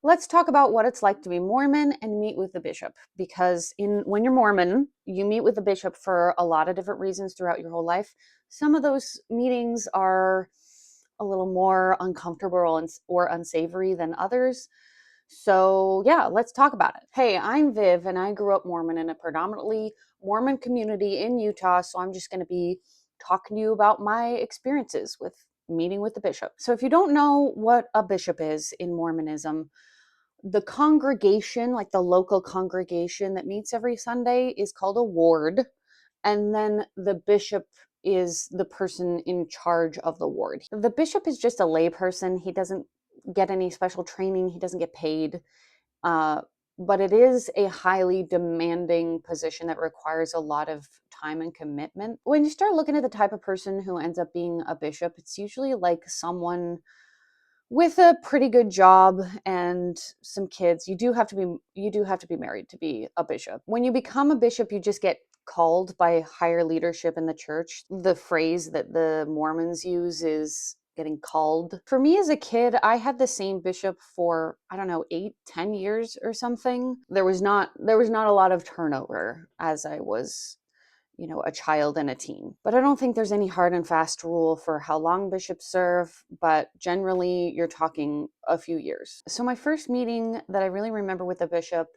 Let's talk about what it's like to be Mormon and meet with the bishop. Because when you're Mormon, you meet with the bishop for a lot of different reasons throughout your whole life. Some of those meetings are a little more uncomfortable or unsavory than others. So, yeah, let's talk about it. Hey, I'm Viv, and I grew up Mormon in a predominantly Mormon community in Utah. So, I'm just going to be talking to you about my experiences with meeting with the bishop. So, if you don't know what a bishop is in Mormonism, the congregation, like the local congregation that meets every Sunday, is called a ward. And then the bishop is the person in charge of the ward. The bishop is just a layperson. He doesn't get any special training, he doesn't get paid. Uh, but it is a highly demanding position that requires a lot of time and commitment. When you start looking at the type of person who ends up being a bishop, it's usually like someone with a pretty good job and some kids. You do have to be married to be a bishop. When you become a bishop, you just get called by higher leadership in the church. The phrase that the Mormons use is getting called. For me as a kid, I had the same bishop for, I don't know, 8-10 years or something. There was not a lot of turnover as I was a child and a teen. But I don't think there's any hard and fast rule for how long bishops serve, but generally you're talking a few years. So my first meeting that I really remember with the bishop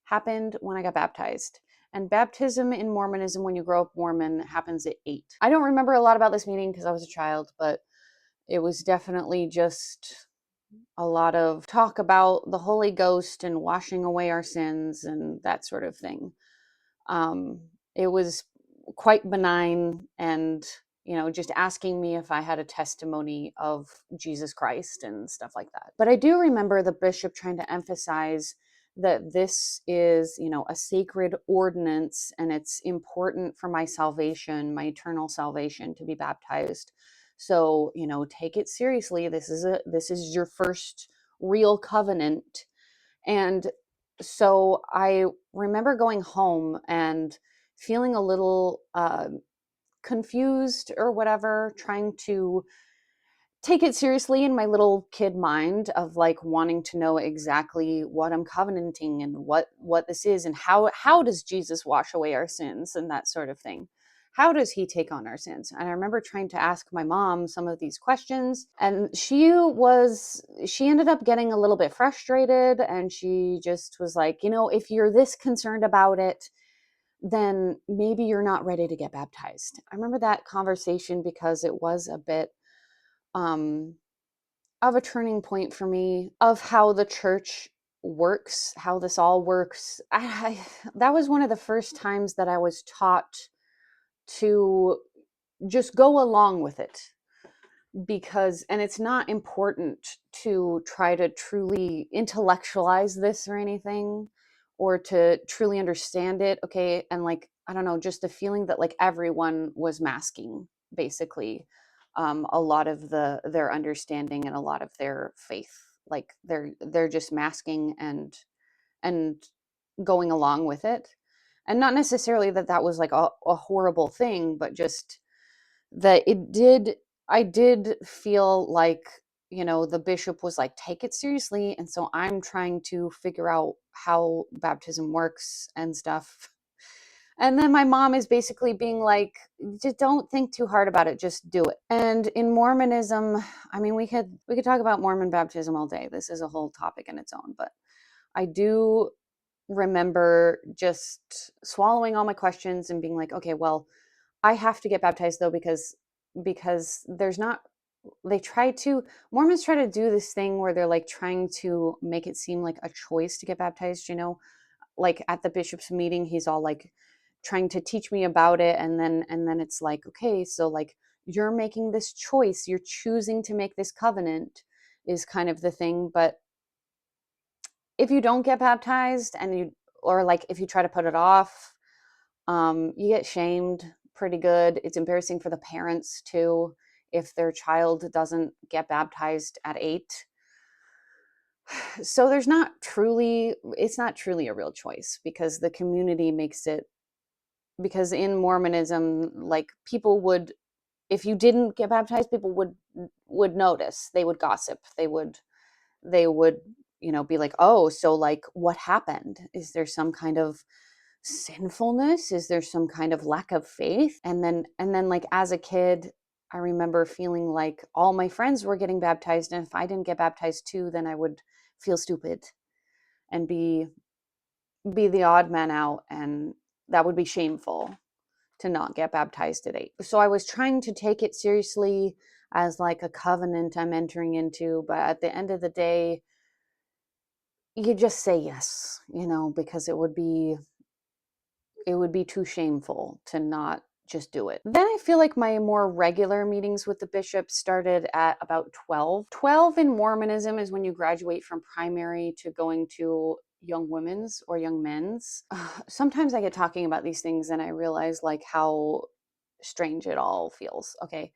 happened when I got baptized. And baptism in Mormonism, when you grow up Mormon, happens at 8. I don't remember a lot about this meeting because I was a child, but it was definitely just a lot of talk about the Holy Ghost and washing away our sins and that sort of thing. It was quite benign and just asking me if I had a testimony of Jesus Christ and stuff like that. But I do remember the bishop trying to emphasize that this is a sacred ordinance, and it's important for my salvation, my eternal salvation, to be baptized. So take it seriously. This is your first real covenant. And so I remember going home and feeling a little confused or whatever, trying to take it seriously in my little kid mind of like wanting to know exactly what I'm covenanting and what this is, and how does Jesus wash away our sins and that sort of thing. How does he take on our sins? And I remember trying to ask my mom some of these questions, and she ended up getting a little bit frustrated, and she just was like, if you're this concerned about it, then maybe you're not ready to get baptized. I remember that conversation because it was a bit um of a turning point for me of how the church works, how this all works. That was one of the first times that I was taught to just go along with it, and it's not important to try to truly intellectualize this or anything, or to truly understand it. Okay. And like, I don't know, just the feeling that like everyone was masking basically a lot of their understanding and a lot of their faith. Like they're just masking and going along with it. And not necessarily that was like a horrible thing, but just that I did feel like the bishop was like, take it seriously, and so I'm trying to figure out how baptism works and stuff. And then my mom is basically being like, just don't think too hard about it, just do it. And in Mormonism, I mean, we could talk about Mormon baptism all day. This is a whole topic in its own, but I do remember just swallowing all my questions and being like, okay, well, I have to get baptized though, because there's not they try to Mormons try to do this thing where they're like trying to make it seem like a choice to get baptized, like at the bishop's meeting, he's all like trying to teach me about it, and then it's like, okay, so like you're making this choice, you're choosing to make this covenant, is kind of the thing. But if you don't get baptized, or like if you try to put it off, you get shamed pretty good. It's embarrassing for the parents too if their child doesn't get baptized at 8. So it's not truly a real choice, because the community makes it. Because in Mormonism, like, people would, if you didn't get baptized, people would notice. They would gossip. They would be like, oh, so like what happened? Is there some kind of sinfulness? Is there some kind of lack of faith? And then like as a kid, I remember feeling like all my friends were getting baptized, and if I didn't get baptized too, then I would feel stupid and be the odd man out, and that would be shameful to not get baptized at 8. So I was trying to take it seriously as like a covenant I'm entering into, but at the end of the day, you just say yes, because it would be too shameful to not just do it. Then I feel like my more regular meetings with the bishop started at about 12. 12 in Mormonism is when you graduate from primary to going to young women's or young men's. Sometimes I get talking about these things and I realize like how strange it all feels. Okay.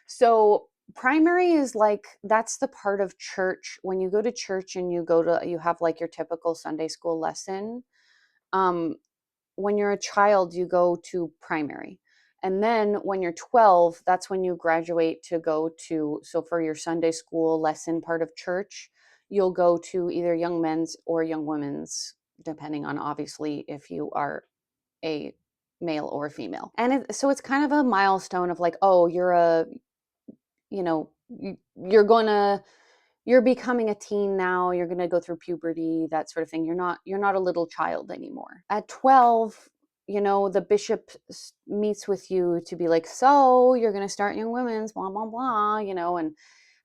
So primary is like, that's the part of church when you go to church and you have like your typical Sunday school lesson. When you're a child, you go to primary. And then when you're 12, that's when you graduate to go to, so for your Sunday school lesson part of church, you'll go to either young men's or young women's, depending on obviously if you are a male or female. And so it's kind of a milestone of like, oh, you're gonna you're becoming a teen now, you're going to go through puberty, that sort of thing. You're not a little child anymore. At 12, the bishop meets with you to be like, so you're going to start young women's, blah blah blah,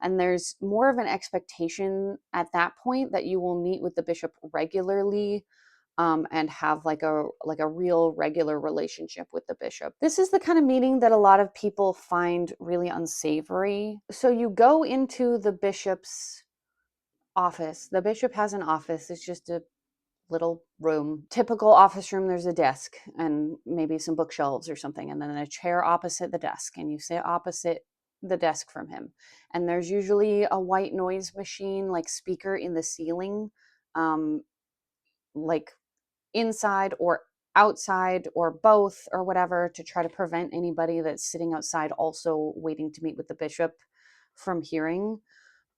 and there's more of an expectation at that point that you will meet with the bishop regularly, and have like a real regular relationship with the bishop. This is the kind of meeting that a lot of people find really unsavory. So you go into the bishop's office. The bishop has an office. It's just a little room. Typical office room, there's a desk and maybe some bookshelves or something, and then a chair opposite the desk, and you sit opposite the desk from him. And there's usually a white noise machine, like speaker in the ceiling, like inside or outside or both or whatever, to try to prevent anybody that's sitting outside also waiting to meet with the bishop from hearing.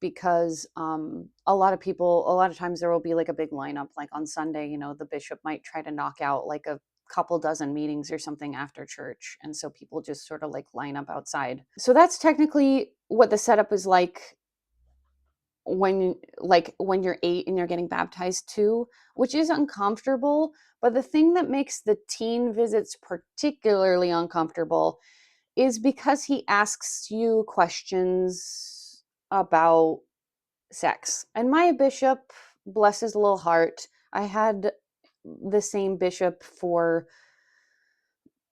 Because a lot of times there will be like a big lineup, like on Sunday, the bishop might try to knock out like a couple dozen meetings or something after church, and so people just sort of like line up outside. So that's technically what the setup is like when you're 8 and you're getting baptized too, which is uncomfortable. But the thing that makes the teen visits particularly uncomfortable is because he asks you questions about sex. And my bishop, bless his little heart, I had the same bishop for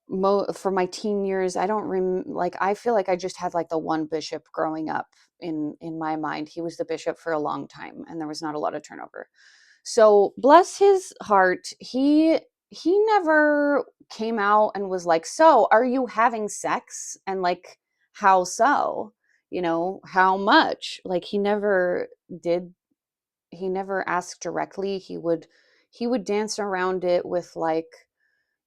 my teen years. I don't like, I feel like I just had like the one bishop growing up in my mind. He was the bishop for a long time and there was not a lot of turnover. So bless his heart, he never came out and was like, so are you having sex? And like, how so? How much? Like did he never asked directly. He would dance around it with like,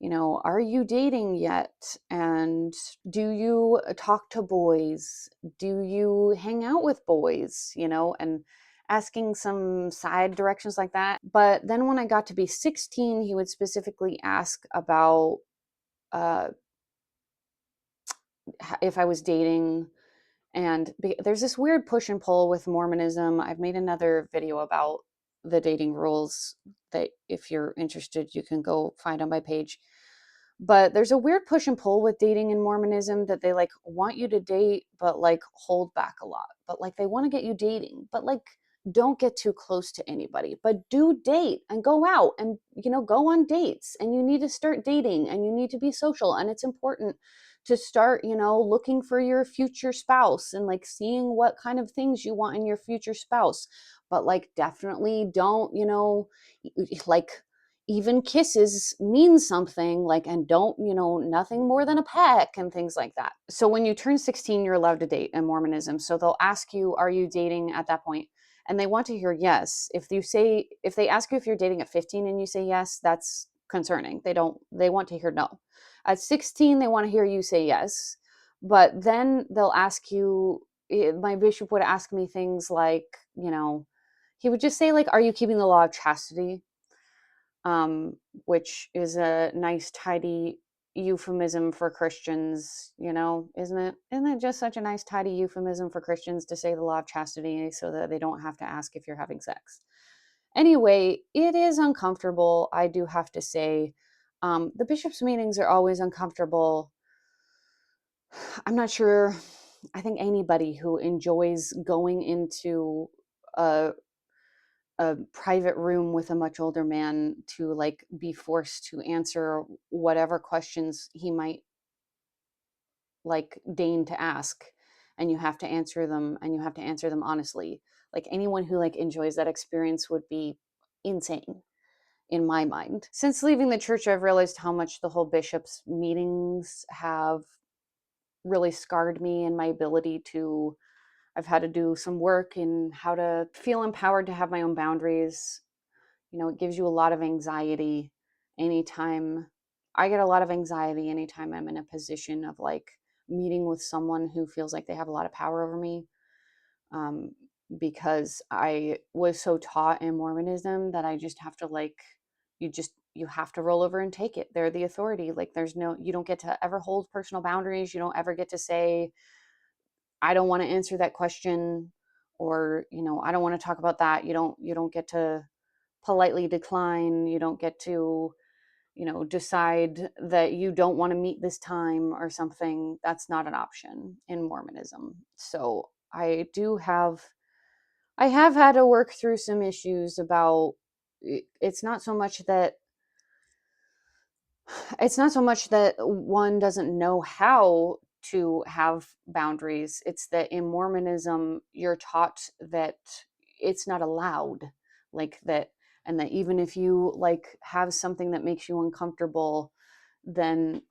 are you dating yet? And do you talk to boys? Do you hang out with boys? And asking some side directions like that. But then when I got to be 16, he would specifically ask about uh, if I was dating. And there's this weird push and pull with Mormonism. I've made another video about the dating rules that if you're interested, you can go find on my page. But there's a weird push and pull with dating in Mormonism, that they like want you to date, but like hold back a lot. But like they want to get you dating, but like don't get too close to anybody, but do date and go out and, go on dates. And you need to start dating and you need to be social. And it's important to start, looking for your future spouse and like seeing what kind of things you want in your future spouse. But like definitely don't, like even kisses mean something, like, and don't, nothing more than a peck and things like that. So when you turn 16, you're allowed to date in Mormonism. So they'll ask you, are you dating at that point? And they want to hear yes. If they ask you if you're dating at 15 and you say yes, that's concerning. They want to hear no. At 16, they want to hear you say yes. But then they'll ask you, my bishop would ask me things like, he would just say like, are you keeping the law of chastity? Which is a nice, tidy euphemism for Christians, isn't it? Isn't it just such a nice, tidy euphemism for Christians to say the law of chastity so that they don't have to ask if you're having sex? Anyway, it is uncomfortable, I do have to say. The bishops' meetings are always uncomfortable. I'm not sure. I think anybody who enjoys going into a private room with a much older man to like be forced to answer whatever questions he might like deign to ask, and you have to answer them, and you have to answer them honestly. Like anyone who like enjoys that experience would be insane in my mind. Since leaving the church, I've realized how much the whole bishops meetings have really scarred me and my ability to I've had to do some work in how to feel empowered to have my own boundaries. It gives you a lot of anxiety anytime. I get a lot of anxiety anytime I'm in a position of like meeting with someone who feels like they have a lot of power over me. Because I was so taught in Mormonism that I just have to like, you have to roll over and take it. They're the authority. Like you don't get to ever hold personal boundaries. You don't ever get to say, I don't want to answer that question, or, I don't want to talk about that. You don't get to politely decline. You don't get to, decide that you don't want to meet this time or something. That's not an option in Mormonism. So I have had to work through some issues about it's not so much that one doesn't know how to have boundaries. It's that in Mormonism, you're taught that it's not allowed, like that, and that even if you like have something that makes you uncomfortable, then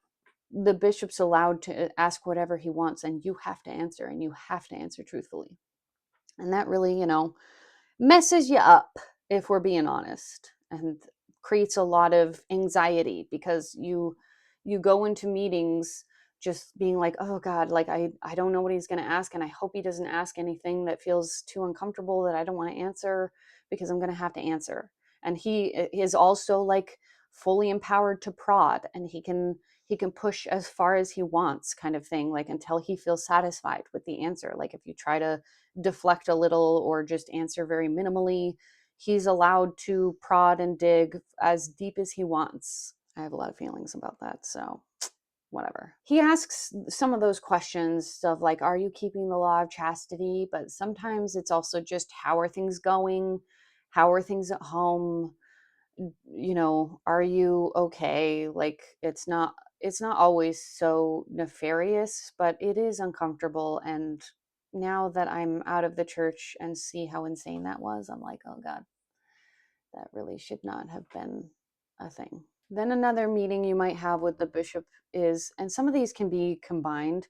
the bishop's allowed to ask whatever he wants, and you have to answer, and you have to answer truthfully. And that really, messes you up, if we're being honest, and creates a lot of anxiety because you go into meetings just being like, oh God, like I don't know what he's going to ask, and I hope he doesn't ask anything that feels too uncomfortable that I don't want to answer, because I'm going to have to answer. And he is also like fully empowered to prod, and he can push as far as he wants, kind of thing, like until he feels satisfied with the answer. Like if you try to deflect a little or just answer very minimally, he's allowed to prod and dig as deep as he wants. I have a lot of feelings about that, so whatever. He asks some of those questions of like, are you keeping the law of chastity? But sometimes it's also just, how are things going? How are things at home? Are you okay? Like it's not always so nefarious, but it is uncomfortable. And now that I'm out of the church and see how insane that was, I'm like, oh God, that really should not have been a thing. Then another meeting you might have with the bishop is, and some of these can be combined,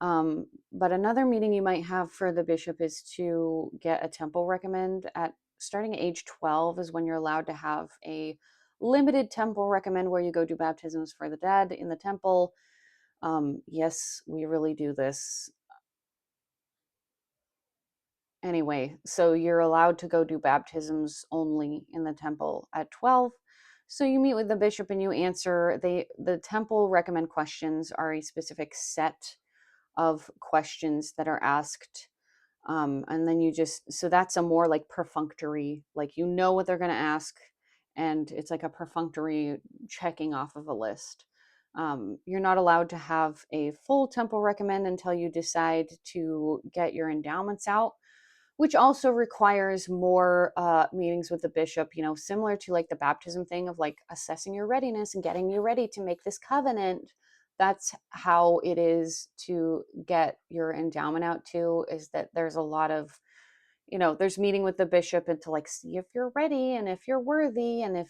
but another meeting you might have for the bishop is to get a temple recommend. At starting at age 12 is when you're allowed to have a limited temple recommend where you go do baptisms for the dead in the temple. Yes, we really do this. Anyway, so you're allowed to go do baptisms only in the temple at 12. So you meet with the bishop and you answer. The temple recommend questions are a specific set of questions that are asked. And then so that's a more like perfunctory, like what they're going to ask, and it's like a perfunctory checking off of a list. You're not allowed to have a full temple recommend until you decide to get your endowments out, which also requires more meetings with the bishop, similar to like the baptism thing of like assessing your readiness and getting you ready to make this covenant. That's how it is to get your endowment out too, is that there's a lot of, there's meeting with the bishop and to like see if you're ready and if you're worthy, and if,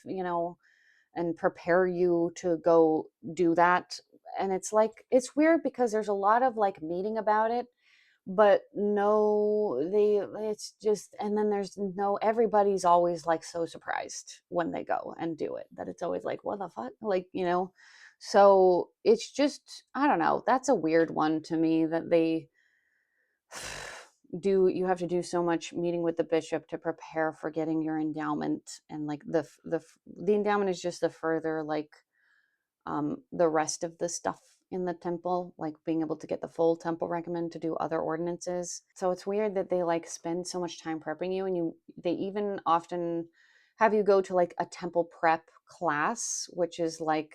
and prepare you to go do that. And it's like, it's weird because there's a lot of like meeting about it, but no, it's just, and then there's no, everybody's always like so surprised when they go and do it, that it's always like, what the fuck, like, so it's just, I don't know, that's a weird one to me, that you have to do so much meeting with the bishop to prepare for getting your endowment, and like the endowment is just the further like the rest of the stuff in the temple, like being able to get the full temple recommend to do other ordinances. So it's weird that they like spend so much time prepping you, and they even often have you go to like a temple prep class, which is like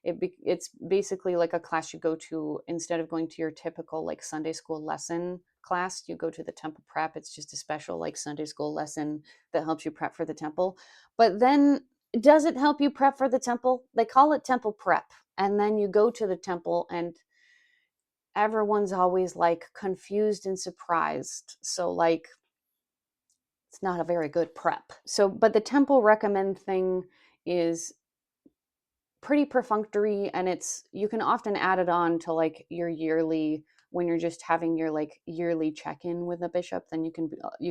it's basically like a class you go to instead of going to your typical like Sunday school lesson class. You go to the temple prep. It's just a special like Sunday school lesson that helps you prep for the temple. But then does it help you prep for the temple? They call it temple prep. And then you go to the temple and everyone's always like confused and surprised. So like it's not a very good prep. So but the temple recommend thing is pretty perfunctory, and it's you can often add it on to like your yearly when you're just having your like yearly check-in with the bishop. Then you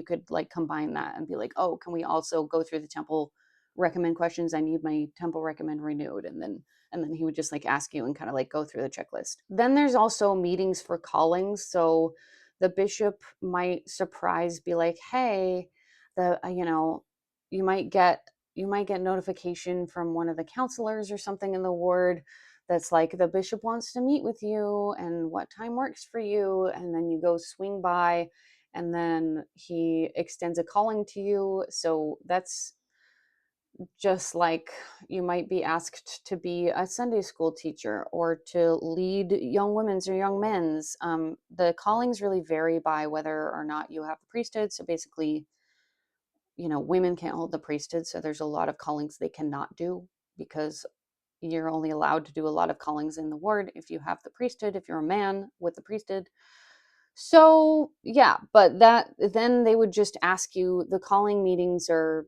could like combine that and be like, oh, can we also go through the temple recommend questions? I need my temple recommend renewed. And then he would just like ask you and kind of like go through the checklist. Then there's also meetings for callings. So the bishop might surprise be like, hey, the you might get notification from one of the counselors or something in the ward that's like, the bishop wants to meet with you and what time works for you. And then you go swing by, and then he extends a calling to you. So that's just like you might be asked to be a Sunday school teacher or to lead young women's or young men's. The callings really vary by whether or not you have the priesthood. So basically, women can't hold the priesthood. So there's a lot of callings they cannot do because you're only allowed to do a lot of callings in the ward if you have the priesthood, if you're a man with the priesthood. So yeah, but that then they would just ask you, the calling meetings are,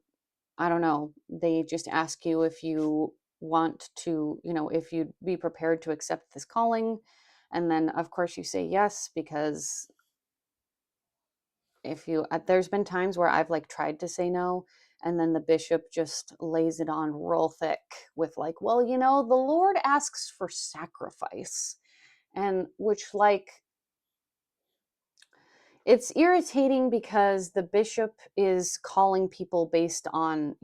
I don't know, they just ask you if you want to, if you'd be prepared to accept this calling. And then of course you say yes, because if you there's been times where I've like tried to say no, and then the bishop just lays it on real thick with like, well, the Lord asks for sacrifice. And which like it's irritating because the bishop is calling people based on,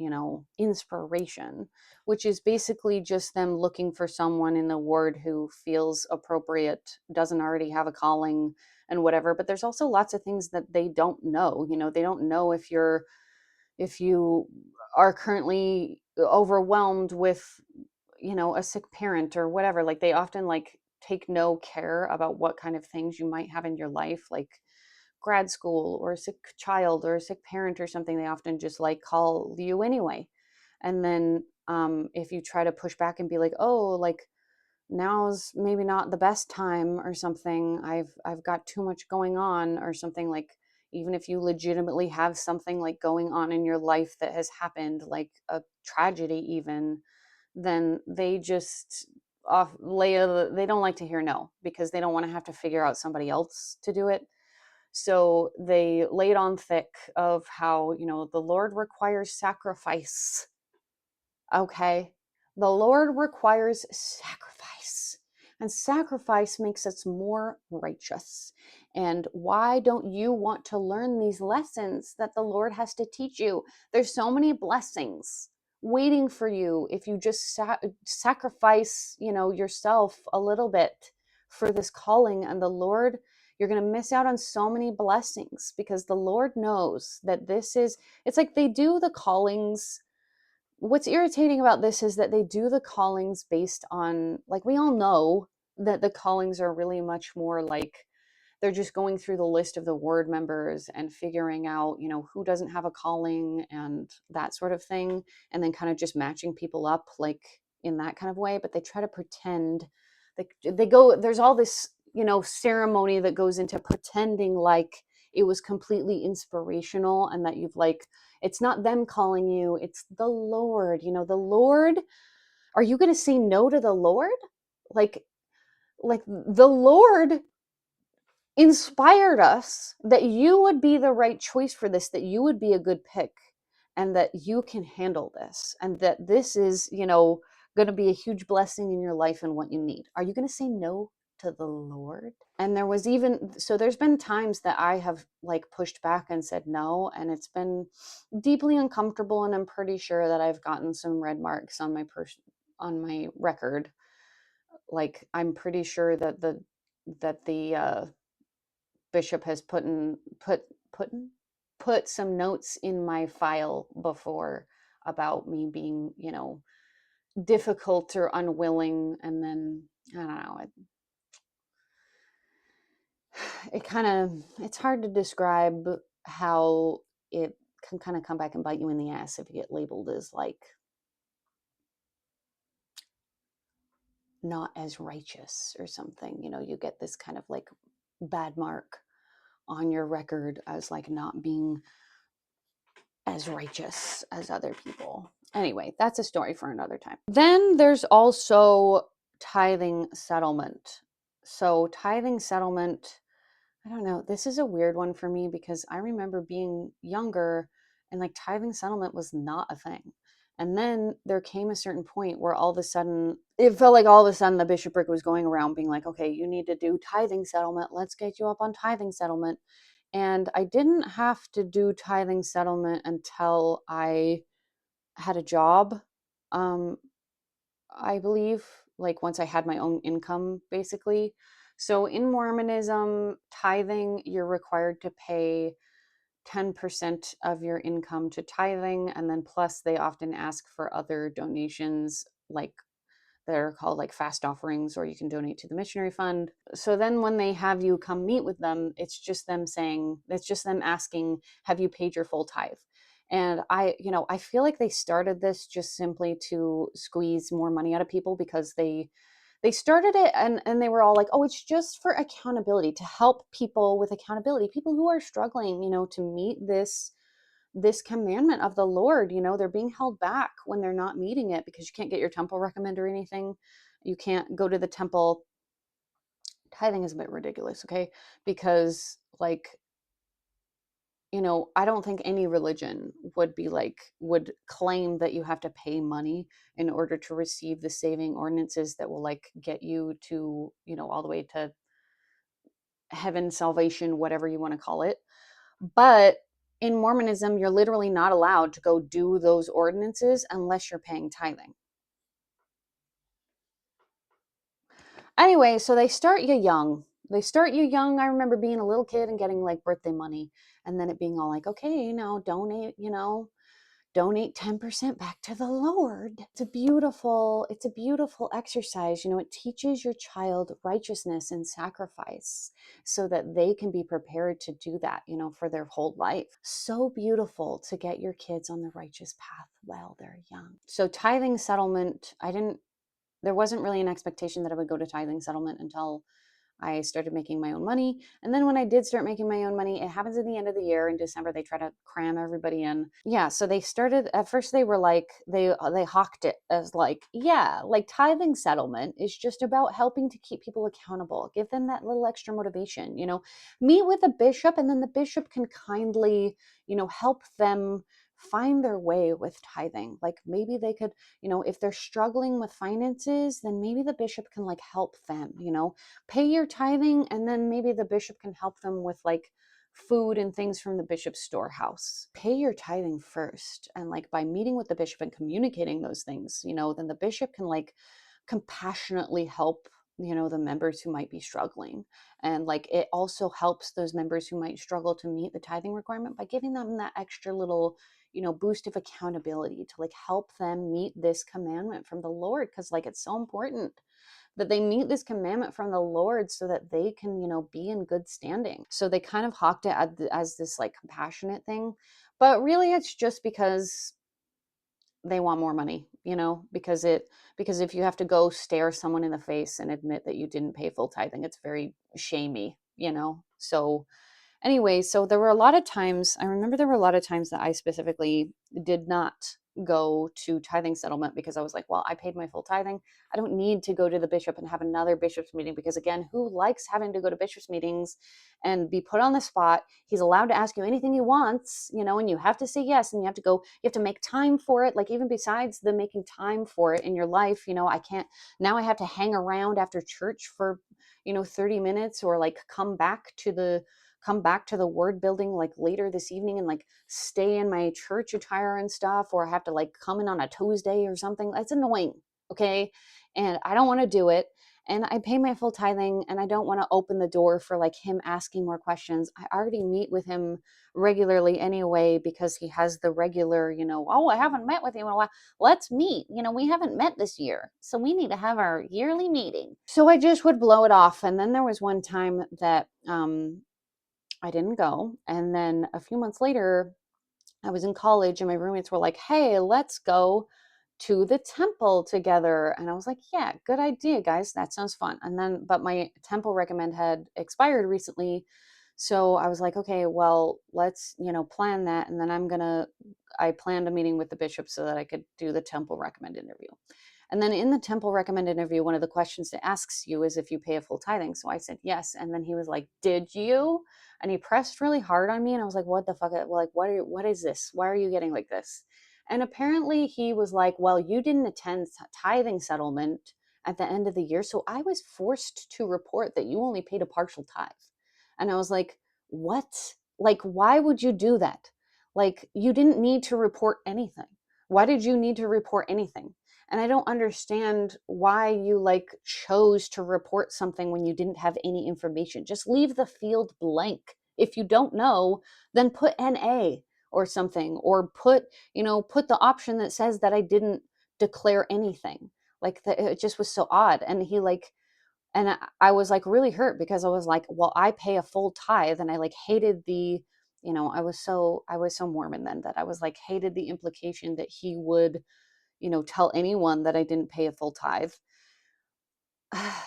inspiration, which is basically just them looking for someone in the ward who feels appropriate, doesn't already have a calling and whatever. But there's also lots of things that they don't know. They don't know if you are currently overwhelmed with, a sick parent or whatever. Like they often like take no care about what kind of things you might have in your life, like grad school or a sick child or a sick parent or something. They often just like call you anyway. And then if you try to push back and be like, oh, like now's maybe not the best time or something, I've got too much going on or something, like even if you legitimately have something like going on in your life that has happened, like a tragedy even, then they just they don't like to hear no, because they don't want to have to figure out somebody else to do it. So they laid on thick of how, the Lord requires sacrifice. Okay. The Lord requires sacrifice, and sacrifice makes us more righteous. And why don't you want to learn these lessons that the Lord has to teach you? There's so many blessings waiting for you if you just sacrifice, yourself a little bit for this calling. And the Lord, you're going to miss out on so many blessings, because the Lord knows that it's like they do the callings. What's irritating about this is that they do the callings based on, like, we all know that the callings are really much more like they're just going through the list of the ward members and figuring out, who doesn't have a calling and that sort of thing, and then kind of just matching people up like in that kind of way. But they try to pretend, there's all this, ceremony that goes into pretending like it was completely inspirational, and that you've like, it's not them calling you, it's the Lord. The Lord, are you going to say no to the Lord? Like the Lord inspired us that you would be the right choice for this, that you would be a good pick, and that you can handle this, and that this is, going to be a huge blessing in your life and what you need. Are you going to say no? to the Lord. And there was even, so there's been times that I have like pushed back and said no, and it's been deeply uncomfortable, and I'm pretty sure that I've gotten some red marks on on my record. Like I'm pretty sure that the bishop has put put some notes in my file before about me being, difficult or unwilling, and then I don't know, it kind of, it's hard to describe how it can kind of come back and bite you in the ass if you get labeled as like not as righteous or something. You get this kind of like bad mark on your record as like not being as righteous as other people. Anyway, that's a story for another time. Then there's also tithing settlement. So tithing settlement, I don't know, this is a weird one for me because I remember being younger and like tithing settlement was not a thing. And then there came a certain point where all of a sudden, it felt like all of a sudden the bishopric was going around being like, okay, you need to do tithing settlement. Let's get you up on tithing settlement. And I didn't have to do tithing settlement until I had a job. Um, I believe, like once I had my own income, basically. So in Mormonism, tithing, you're required to pay 10% of your income to tithing. And then plus, they often ask for other donations, like that are called like fast offerings, or you can donate to the missionary fund. So then when they have you come meet with them, it's just them asking, have you paid your full tithe? And I feel like they started this just simply to squeeze more money out of people, because they started it, and they were all like, oh, it's just for accountability, to help people with accountability, people who are struggling, to meet this commandment of the Lord. They're being held back when they're not meeting it because you can't get your temple recommend or anything. You can't go to the temple. Tithing is a bit ridiculous, okay? Because like, I don't think any religion would claim that you have to pay money in order to receive the saving ordinances that will like get you to, all the way to heaven, salvation, whatever you want to call it. But in Mormonism, you're literally not allowed to go do those ordinances unless you're paying tithing. Anyway, so they start you young. I remember being a little kid and getting like birthday money, and then it being all like, okay, now donate 10% back to the Lord. It's a beautiful exercise. It teaches your child righteousness and sacrifice so that they can be prepared to do that, for their whole life. So beautiful to get your kids on the righteous path while they're young. So tithing settlement, there wasn't really an expectation that I would go to tithing settlement until I started making my own money. And then when I did start making my own money, it happens at the end of the year in December. They try to cram everybody in. Yeah, so they started, at first they were like, they hawked it as like, yeah, like tithing settlement is just about helping to keep people accountable. Give them that little extra motivation, meet with a bishop, and then the bishop can kindly, help them find their way with tithing. Like maybe they could, if they're struggling with finances, then maybe the bishop can like help them, pay your tithing, and then maybe the bishop can help them with like food and things from the bishop's storehouse. Pay your tithing first, and like by meeting with the bishop and communicating those things, then the bishop can like compassionately help the members who might be struggling. And like it also helps those members who might struggle to meet the tithing requirement by giving them that extra little boost of accountability to like help them meet this commandment from the Lord, because like it's so important that they meet this commandment from the Lord so that they can, be in good standing. So they kind of hawked it as this like compassionate thing, but really it's just because they want more money, because if you have to go stare someone in the face and admit that you didn't pay full tithing, it's very shamey, So anyway, so there were a lot of times, I remember there were a lot of times that I specifically did not go to tithing settlement because I was like, well, I paid my full tithing. I don't need to go to the bishop and have another bishop's meeting because, again, who likes having to go to bishop's meetings and be put on the spot? He's allowed to ask you anything he wants, and you have to say yes, and you have to go, you have to make time for it. Like, even besides the making time for it in your life, I can't, now I have to hang around after church for, 30 minutes, or like come back to the word building like later this evening and like stay in my church attire and stuff, or I have to like come in on a Tuesday or something. It's annoying. Okay. And I don't want to do it. And I pay my full tithing, and I don't want to open the door for like him asking more questions. I already meet with him regularly anyway, because he has the regular, oh, I haven't met with you in a while. Let's meet. We haven't met this year, so we need to have our yearly meeting. So I just would blow it off. And then there was one time that I didn't go. And then a few months later, I was in college and my roommates were like, hey, let's go to the temple together. And I was like, yeah, good idea, guys. That sounds fun. And then, but my temple recommend had expired recently. So I was like, okay, well, let's, plan that. And then I planned a meeting with the bishop so that I could do the temple recommend interview. And then in the temple recommend interview, one of the questions it asks you is if you pay a full tithing. So I said yes. And then he was like, did you? And he pressed really hard on me. And I was like, what the fuck? Like, what is this? Why are you getting like this? And apparently he was like, well, you didn't attend tithing settlement at the end of the year. So I was forced to report that you only paid a partial tithe. And I was like, what? Like, why would you do that? Like, you didn't need to report anything. Why did you need to report anything? And I don't understand why you like chose to report something when you didn't have any information. Just leave the field blank. If you don't know, then put NA or something, or put the option that says that I didn't declare anything. Like, it just was so odd. And I was like really hurt, because I was like, well, I pay a full tithe, and I like hated I was so Mormon then, that I was like hated the implication that he would tell anyone that I didn't pay a full tithe.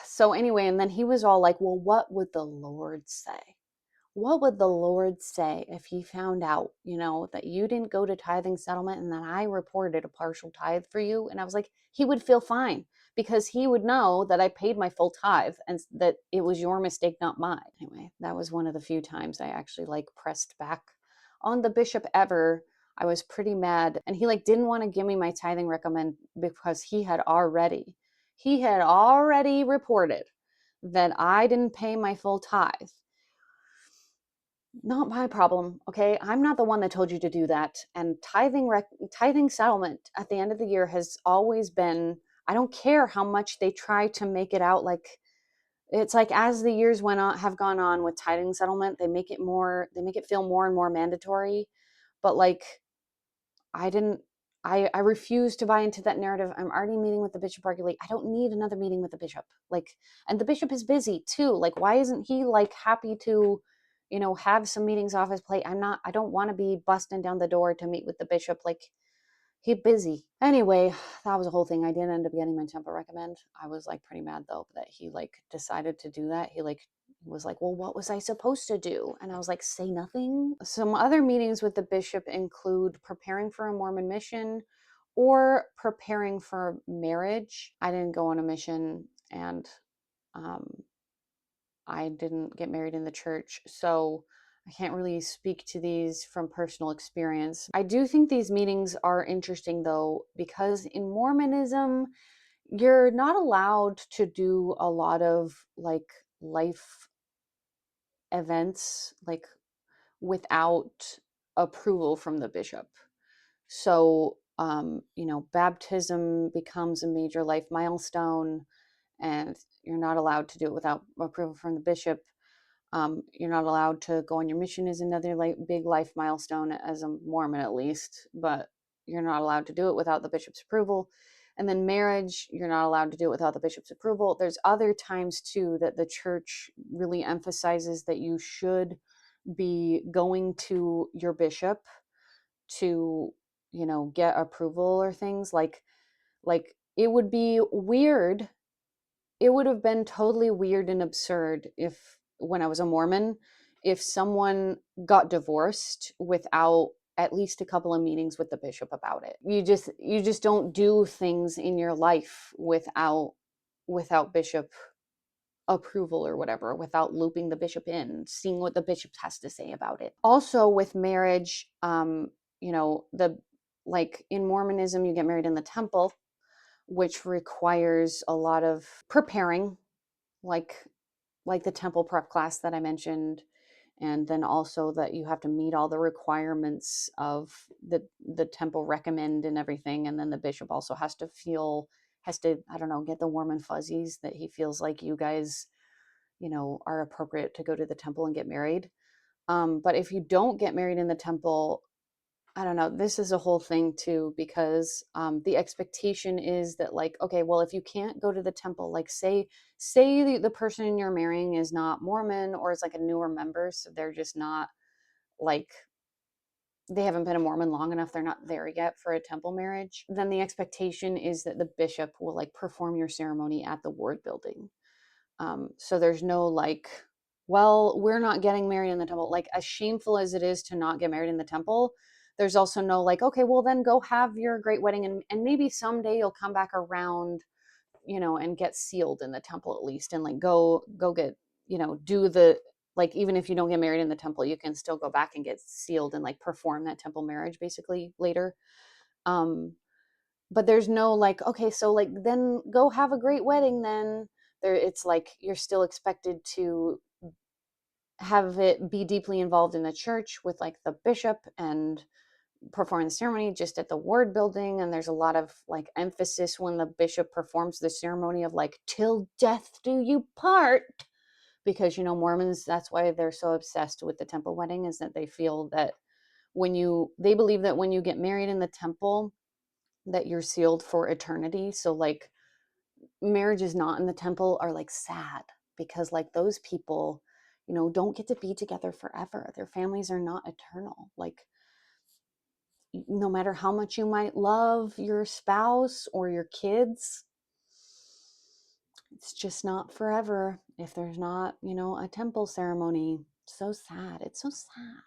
So anyway, and then he was all like, well, what would the Lord say? What would the Lord say if he found out, that you didn't go to tithing settlement and that I reported a partial tithe for you? And I was like, he would feel fine, because he would know that I paid my full tithe and that it was your mistake, not mine. Anyway, that was one of the few times I actually like pressed back on the bishop ever. I was pretty mad, and he like didn't want to give me my tithing recommend because he had already reported that I didn't pay my full tithe. Not my problem, okay? I'm not the one that told you to do that. And tithing settlement at the end of the year has always been, I don't care how much they try to make it out like, it's like as the years have gone on with tithing settlement, they make it feel more and more mandatory. But like, I didn't I refuse to buy into that narrative. I'm already meeting with the bishop regularly. I don't need another meeting with the bishop. Like, and the bishop is busy too. Like, why isn't he like happy to, have some meetings off his plate? I don't want to be busting down the door to meet with the bishop. Like, he's busy. Anyway, that was a whole thing. I didn't end up getting my temple recommend. I was like pretty mad though that he like decided to do that. He was like, well, what was I supposed to do? And I was like, say nothing. Some other meetings with the bishop include preparing for a Mormon mission or preparing for marriage. I didn't go on a mission, and I didn't get married in the church, so I can't really speak to these from personal experience. I do think these meetings are interesting though, because in Mormonism, you're not allowed to do a lot of like life events like without approval from the bishop. So, baptism becomes a major life milestone, and you're not allowed to do it without approval from the bishop. You're not allowed to go on your mission is another big life milestone, as a Mormon at least, but you're not allowed to do it without the bishop's approval. And then marriage, you're not allowed to do it without the bishop's approval. There's other times too that the church really emphasizes that you should be going to your bishop to, get approval or things like it would be weird. It would have been totally weird and absurd if, when I was a Mormon, if someone got divorced without at least a couple of meetings with the bishop about it. You just don't do things in your life without bishop approval or whatever, without looping the bishop in, seeing what the bishop has to say about it. Also with marriage, the like in Mormonism, you get married in the temple, which requires a lot of preparing, like the temple prep class that I mentioned, and then also that you have to meet all the requirements of the temple recommend and everything, and then the bishop also has to I don't know, get the warm and fuzzies that he feels like you guys are appropriate to go to the temple and get married. But if you don't get married in the temple, I don't know, this is a whole thing too, because the expectation is that, like, okay, well, if you can't go to the temple, like say the person you're marrying is not Mormon, or is like a newer member, so they're just not, like, they haven't been a Mormon long enough, they're not there yet for a temple marriage, then the expectation is that the bishop will like perform your ceremony at the ward building. So there's no like, well, we're not getting married in the temple. Like, as shameful as it is to not get married in the temple, there's also no like, okay, well then go have your great wedding, and maybe someday you'll come back around, and get sealed in the temple at least, and like go get, do the, like, even if you don't get married in the temple, you can still go back and get sealed and like perform that temple marriage basically later. Um, but there's no like, okay, so like then go have a great wedding then. It's like you're still expected to have it be deeply involved in the church with like the bishop and performing the ceremony just at the ward building. And there's a lot of like emphasis when the bishop performs the ceremony of like, till death do you part, because Mormons, that's why they're so obsessed with the temple wedding, is that they feel that they believe that when you get married in the temple, that you're sealed for eternity. So like marriages not in the temple are like sad, because like those people, don't get to be together forever. Their families are not eternal. Like, no matter how much you might love your spouse or your kids, it's just not forever if there's not, a temple ceremony. So sad. It's so sad.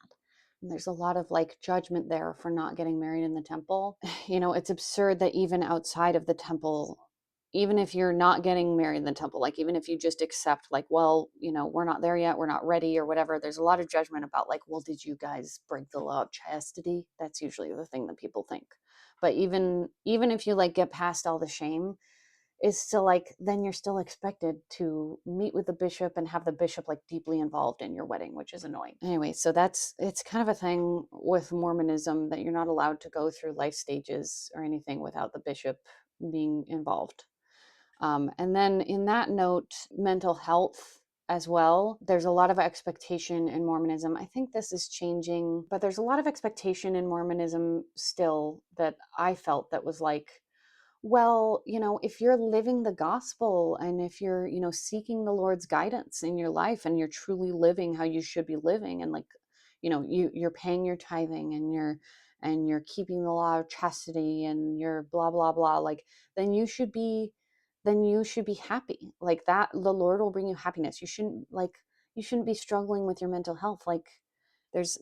And there's a lot of like judgment there for not getting married in the temple. It's absurd that even outside of the temple, even if you're not getting married in the temple, like even if you just accept like, well, we're not there yet, we're not ready or whatever, there's a lot of judgment about like, well, did you guys break the law of chastity? That's usually the thing that people think. But even if you like get past all the shame, is still like, then you're still expected to meet with the bishop and have the bishop like deeply involved in your wedding, which is annoying. Anyway, so it's kind of a thing with Mormonism, that you're not allowed to go through life stages or anything without the bishop being involved. And then in that note, mental health as well. There's a lot of expectation in Mormonism. I think this is changing, but there's a lot of expectation in Mormonism still that I felt that was like, well, if you're living the gospel, and if you're, seeking the Lord's guidance in your life, and you're truly living how you should be living, and like, you're paying your tithing, and you're keeping the law of chastity, and you're blah, blah, blah, like, then you should be happy. Like that, the Lord will bring you happiness. You shouldn't be struggling with your mental health. Like, there's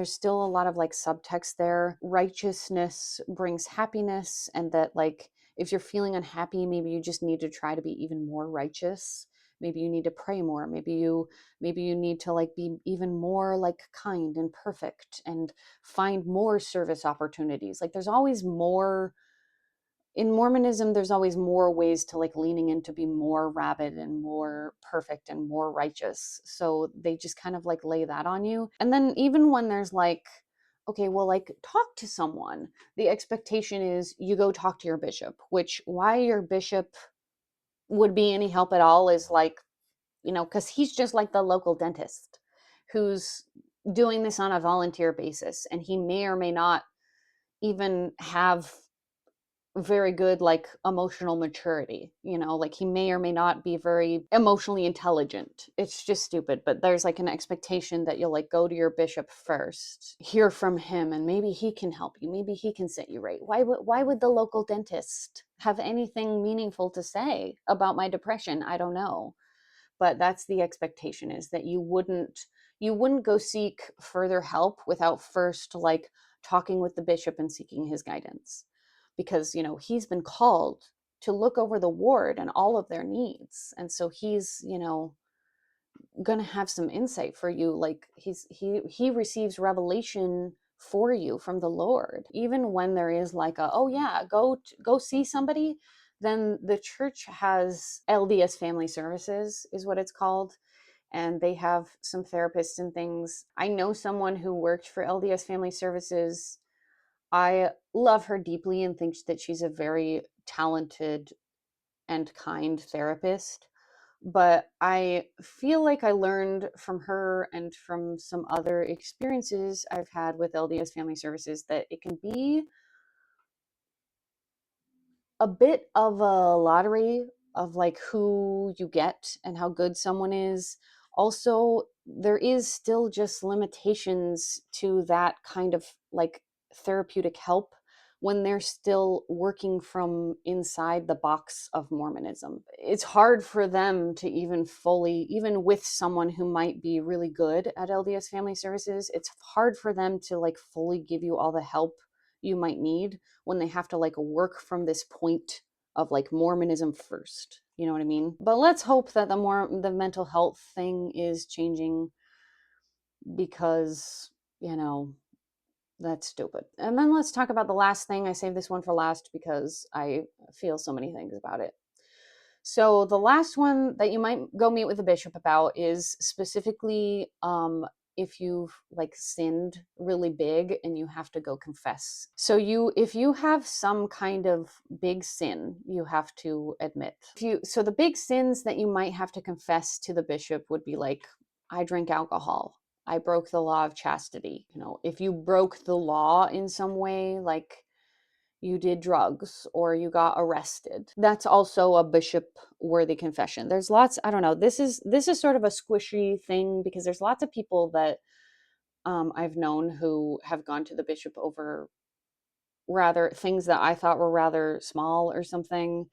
still a lot of like subtext there. Righteousness brings happiness, and that like, if you're feeling unhappy, maybe you just need to try to be even more righteous. Maybe you need to pray more. Maybe you need to like be even more like kind and perfect, and find more service opportunities. Like, there's always more in Mormonism. There's always more ways to like leaning in to be more rabid and more perfect and more righteous. So they just kind of like lay that on you. And then even when there's like, okay, well, like, talk to someone, the expectation is you go talk to your bishop, which, why your bishop would be any help at all is like, because he's just like the local dentist who's doing this on a volunteer basis, and he may or may not even have very good like emotional maturity. Like, he may or may not be very emotionally intelligent. It's just stupid. But there's like an expectation that you'll like go to your bishop first, hear from him, and maybe he can help you, maybe he can set you right. Why would the local dentist have anything meaningful to say about my depression? I don't know. But that's the expectation, is that you you wouldn't go seek further help without first like talking with the bishop and seeking his guidance, because he's been called to look over the ward and all of their needs, and so he's gonna have some insight for you. Like he receives revelation for you from the Lord, even when there is like a, oh yeah, go see somebody. Then the church has LDS Family Services is what it's called, and they have some therapists and things. I know someone who worked for LDS Family Services. I love her deeply and think that she's a very talented and kind therapist. But I feel like I learned from her and from some other experiences I've had with LDS Family Services that it can be a bit of a lottery of like who you get and how good someone is. Also, there is still just limitations to that kind of like therapeutic help when they're still working from inside the box of Mormonism. It's hard for them to even fully, even with someone who might be really good at LDS Family Services, it's hard for them to like fully give you all the help you might need when they have to like work from this point of like Mormonism first. You know what I mean? But let's hope that the mental health thing is changing, because, you know, that's stupid. And then let's talk about the last thing. I saved this one for last because I feel so many things about it. So the last one that you might go meet with a bishop about is specifically if you've like sinned really big and you have to go confess. So if you have some kind of big sin you have to admit. So the big sins that you might have to confess to the bishop would be like, I drank alcohol. I broke the law of chastity. If you broke the law in some way, like you did drugs or you got arrested, that's also a bishop worthy confession. There's lots, I don't know, this is sort of a squishy thing because there's lots of people that I've known who have gone to the bishop over rather things that I thought were rather small or something.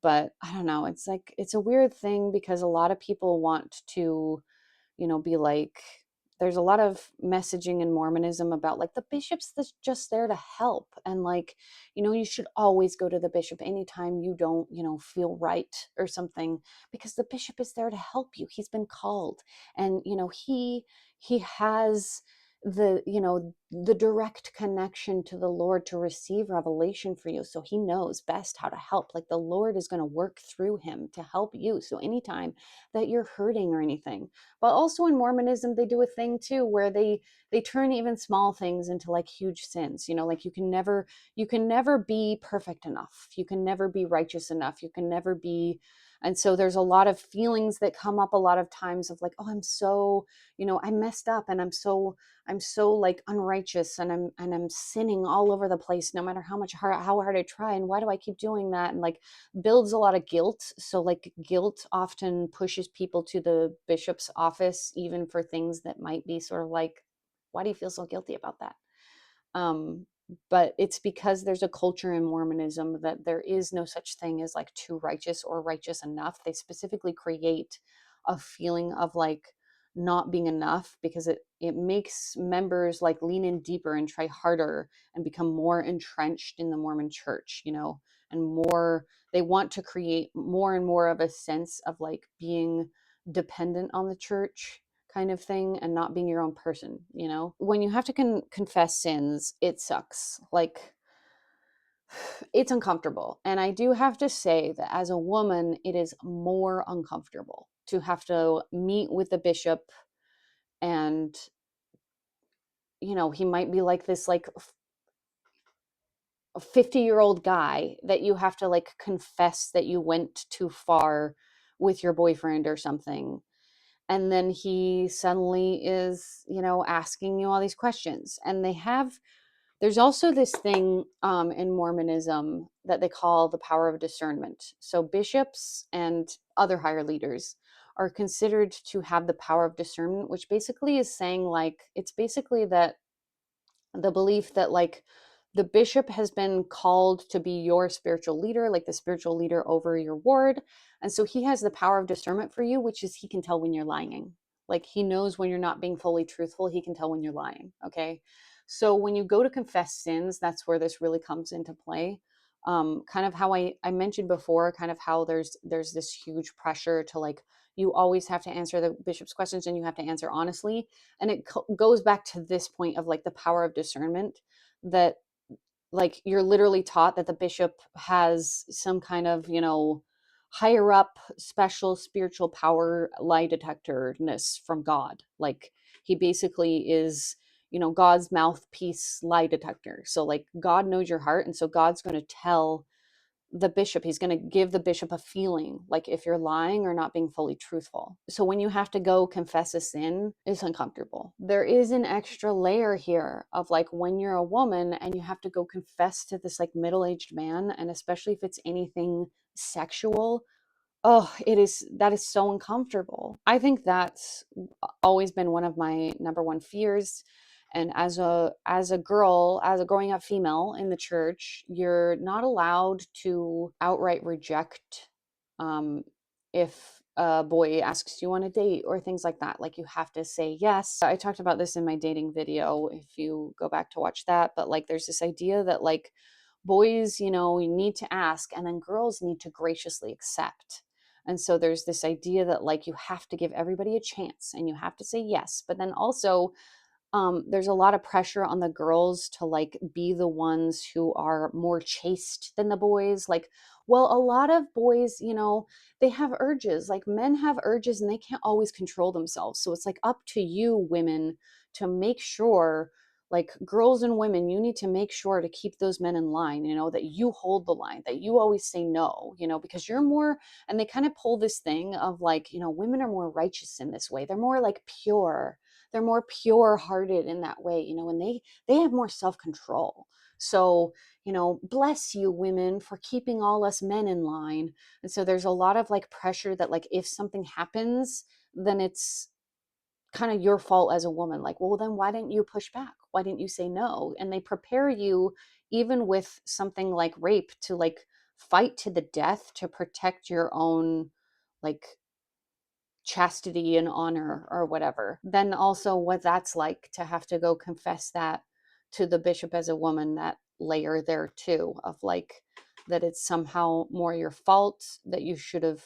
But I don't know, it's like it's a weird thing because a lot of people want to be like, there's a lot of messaging in Mormonism about like the bishop's just there to help. And like, you should always go to the bishop anytime you don't, feel right or something, because the bishop is there to help you. He's been called, and, he has the direct connection to the Lord to receive revelation for you. So he knows best how to help. Like the Lord is going to work through him to help you. So anytime that you're hurting or anything. But also in Mormonism, they do a thing too where they turn even small things into like huge sins. Like you can never be perfect enough. You can never be righteous enough. You can never be. And so there's a lot of feelings that come up a lot of times of like, oh, I'm so, I messed up and I'm so like unrighteous, and I'm sinning all over the place no matter how hard I try, and why do I keep doing that, and like builds a lot of guilt. So like guilt often pushes people to the bishop's office even for things that might be sort of like, why do you feel so guilty about that? But it's because there's a culture in Mormonism that there is no such thing as like too righteous or righteous enough. They specifically create a feeling of like not being enough because it makes members like lean in deeper and try harder and become more entrenched in the Mormon church, and more, they want to create more and more of a sense of like being dependent on the church kind of thing and not being your own person. When you have to confess sins, it sucks. Like it's uncomfortable. And I do have to say that as a woman, it is more uncomfortable to have to meet with the bishop, and he might be like this like a 50-year-old guy that you have to like confess that you went too far with your boyfriend or something, and then he suddenly is asking you all these questions. And there's also this thing in Mormonism that they call the power of discernment. So bishops and other higher leaders are considered to have the power of discernment, which basically is saying like, it's basically that the belief that like the bishop has been called to be your spiritual leader, like the spiritual leader over your ward. And so he has the power of discernment for you, which is he can tell when you're lying. Like he knows when you're not being fully truthful. He can tell when you're lying. Okay. So when you go to confess sins, that's where this really comes into play. Kind of how I mentioned before, kind of how there's this huge pressure to like, you always have to answer the bishop's questions and you have to answer honestly. And it goes back to this point of like the power of discernment, that like you're literally taught that the bishop has some kind of, higher up special spiritual power, lie detectorness from God. Like he basically is, God's mouthpiece lie detector. So like God knows your heart, and so God's going to tell the bishop, he's going to give the bishop a feeling like if you're lying or not being fully truthful. So when you have to go confess a sin, it's uncomfortable. There is an extra layer here of like when you're a woman and you have to go confess to this like middle-aged man, and especially if it's anything sexual. Oh, that is so uncomfortable. I think that's always been one of my number one fears. And as a girl, as a growing up female in the church, you're not allowed to outright reject um, if a boy asks you on a date or things like that. Like you have to say yes. I talked about this in my dating video if you go back to watch that. But like there's this idea that like boys, you need to ask, and then girls need to graciously accept. And so there's this idea that like you have to give everybody a chance and you have to say yes. But then also there's a lot of pressure on the girls to like be the ones who are more chaste than the boys. Like, well, a lot of boys, they have urges. Like men have urges and they can't always control themselves. So it's like up to you, women, to make sure, like girls and women, you need to make sure to keep those men in line, that you hold the line, that you always say no, because you're more, and they kind of pull this thing of like, women are more righteous in this way. They're more like pure, they're more pure hearted in that way, and they have more self-control. So, bless you women for keeping all us men in line. And so there's a lot of like pressure that like if something happens, then it's kind of your fault as a woman. Like, well, then why didn't you push back? Why didn't you say no? And they prepare you, even with something like rape, to like fight to the death to protect your own like chastity and honor or whatever. Then also what that's like to have to go confess that to the bishop as a woman, that layer there too of like that it's somehow more your fault, that you should have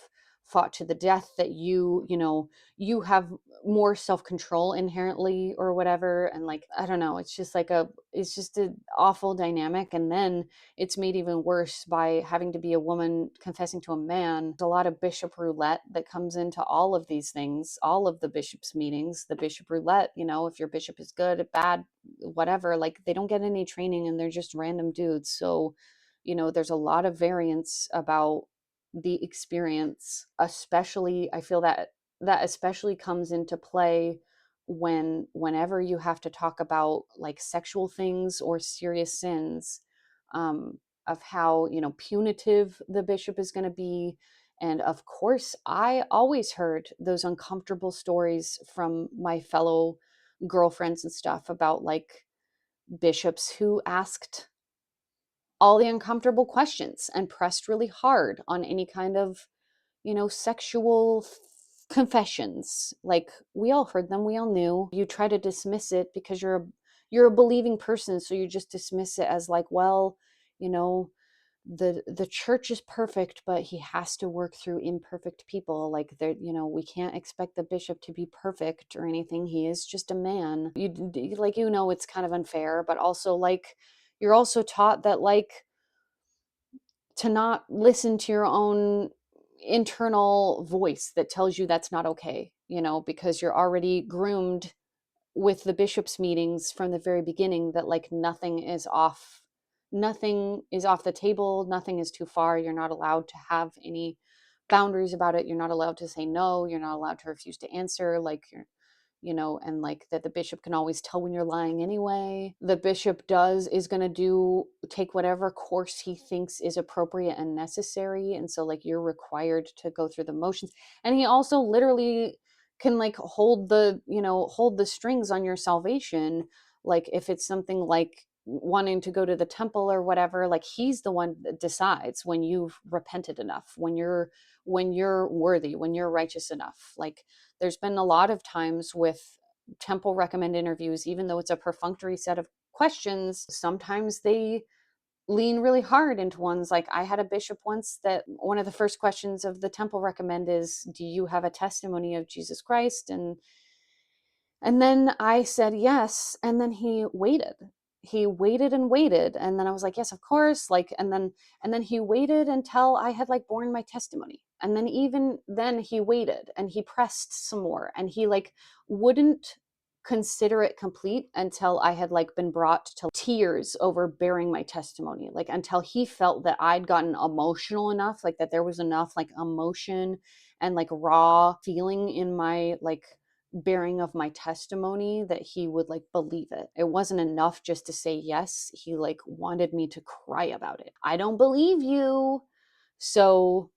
fought to the death, that you have more self-control inherently or whatever. And like I don't know, it's just like it's just an awful dynamic. And then it's made even worse by having to be a woman confessing to a man. There's a lot of bishop roulette that comes into all of these things, all of the bishops' meetings, the bishop roulette, if your bishop is good, bad, whatever, like they don't get any training and they're just random dudes. So, there's a lot of variance about the experience, especially I feel that especially comes into play whenever you have to talk about like sexual things or serious sins, of how punitive the bishop is going to be. And of course I always heard those uncomfortable stories from my fellow girlfriends and stuff about like bishops who asked all the uncomfortable questions and pressed really hard on any kind of sexual confessions. Like we all heard them, we all knew. You try to dismiss it because you're a believing person, so you just dismiss it as like, well, you know, the church is perfect, but he has to work through imperfect people. Like there, we can't expect the bishop to be perfect or anything. He is just a man. It's kind of unfair, but also like you're also taught that like to not listen to your own internal voice that tells you that's not okay, because you're already groomed with the bishop's meetings from the very beginning that like nothing is off the table, nothing is too far. You're not allowed to have any boundaries about it. You're not allowed to say no. You're not allowed to refuse to answer. Like and like that the bishop can always tell when you're lying anyway. The bishop is going to take whatever course he thinks is appropriate and necessary. And so like you're required to go through the motions. And he also literally can like hold the strings on your salvation. Like if it's something like wanting to go to the temple or whatever. Like, he's the one that decides when you've repented enough, when you're worthy, when you're righteous enough. Like, there's been a lot of times with temple recommend interviews, even though it's a perfunctory set of questions, sometimes they lean really hard into ones. Like, I had a bishop once that one of the first questions of the temple recommend is, do you have a testimony of Jesus Christ? And then I said yes, and then he waited. He waited and waited, and then I was like, yes, of course. Like, and then he waited until I had like borne my testimony. And then even then he waited and he pressed some more, and he like wouldn't consider it complete until I had like been brought to tears over bearing my testimony, like until he felt that I'd gotten emotional enough, like that there was enough like emotion and like raw feeling in my like bearing of my testimony that he would like believe it. It wasn't enough just to say yes. He like wanted me to cry about it. I don't believe you. So,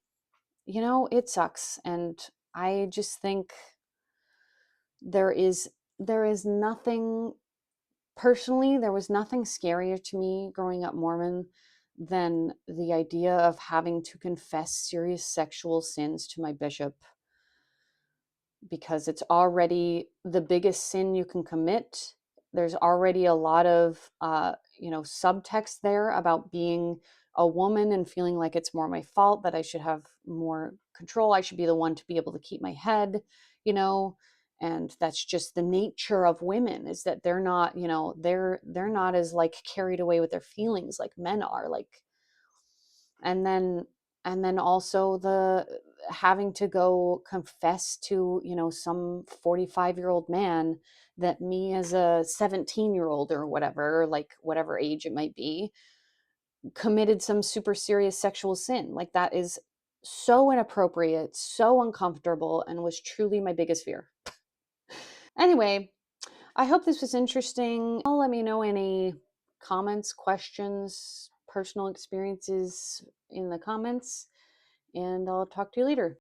it sucks. And I just think there is nothing, personally, there was nothing scarier to me growing up Mormon than the idea of having to confess serious sexual sins to my bishop, because it's already the biggest sin you can commit. There's already a lot of, subtext there about being a woman and feeling like it's more my fault, that I should have more control. I should be the one to be able to keep my head, you know, and that's just the nature of women, is that they're not, they're not as like carried away with their feelings like men are. Like, and then also the having to go confess to some 45-year-old man that me as a 17-year-old or whatever, like whatever age it might be, committed some super serious sexual sin. Like, that is so inappropriate, so uncomfortable, and was truly my biggest fear. Anyway, I hope this was interesting. Let me know any comments, questions, personal experiences in the comments, and I'll talk to you later.